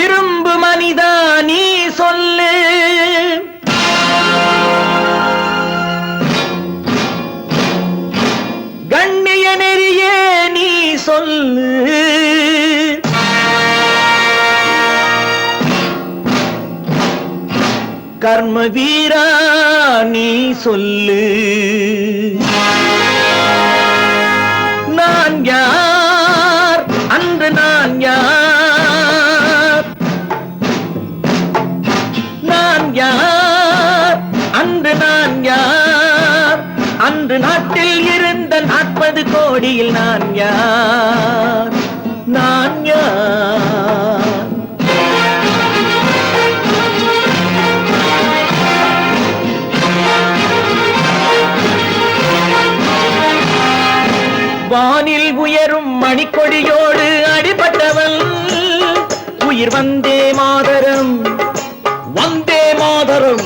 இரும்பு மனிதா நீ சொல்லு, கண்ணிய நெறியே நீ சொல்லு, கர்ம வீரா நீ சொல்லு, நான் யார் அன்று நான் யார், நான் யார் அன்று நான் யார், அன்று நாட்டில் இருந்த 40 கோடியில் நான் யார், நான் யார். வானில் உயரும் மணிக்கொடியோடு அடிபட்டவன் உயிர் வந்தே மாதரம், வந்தே மாதரம்,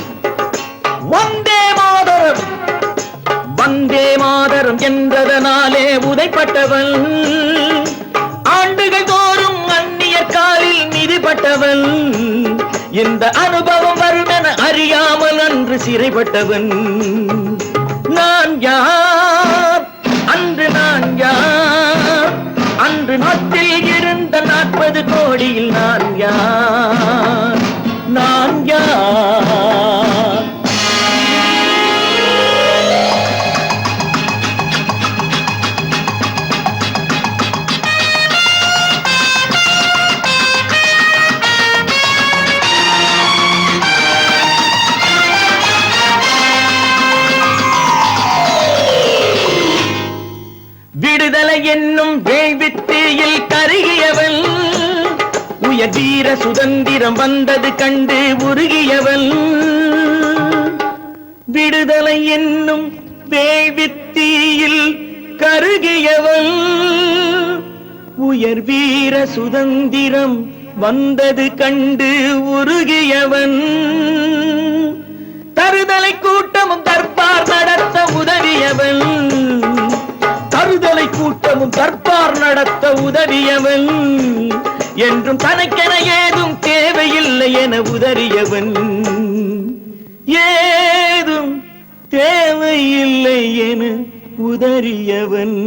வந்தே மாதரம், வந்தே மாதரம் என்றதனாலே உதைப்பட்டவன், ஆண்டுகள் தோறும் அந்நியர் காலில் மிதிப்பட்டவன், இந்த அனுபவம் வரும் என அறியாமல் அன்று சிறைப்பட்டவன், நான் யார் அன்று நான் யார், அன்று நாட்டில் இருந்த 40 கோடியில் நான் யார், நான் யார். விடுதலை என்னும் வேள்வித்தீயில் கருகியவன், உயர் வீர சுதந்திரம் வந்தது கண்டு உருகியவன், விடுதலை என்னும் வேள்வித்தீயில் கருகியவன், உயர் வீர சுதந்திரம் வந்தது கண்டு உருகியவன், தருதலை கூட்டமும் தர்பார் நடத்த உதவியவன், தருதலை கூட்டமும் தர்பார் நடத்த உதவியவன், என்றும் தனக்கென ஏதும் தேவையில்லை என உதறியவன், ஏதும் தேவையில்லை என உதறியவன்,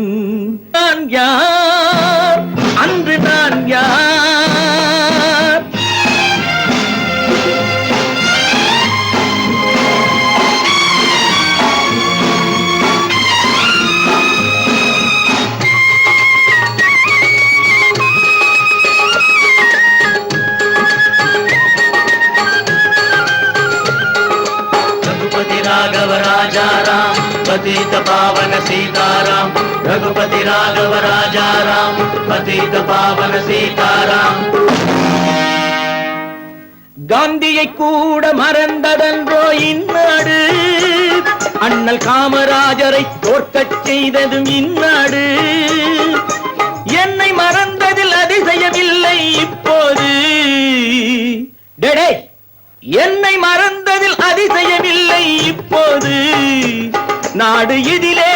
நான் யார் அன்று நான் யார். राघव राजा राम पतित पावन सीताराम, रघुपति राघव राजा राम पतित पावन सीताराम. காந்தியை கூட மறந்ததன்றோ இந்நாடு, அண்ணல் காமராஜரை தோற்கச் செய்ததும் இந்நாடு, என்னை மறந்ததில் அதிசயமில்லை இப்போது, டேடே என்னை மறந்ததில் அதிசயமில்லை இப்போது, நாடு இதிலே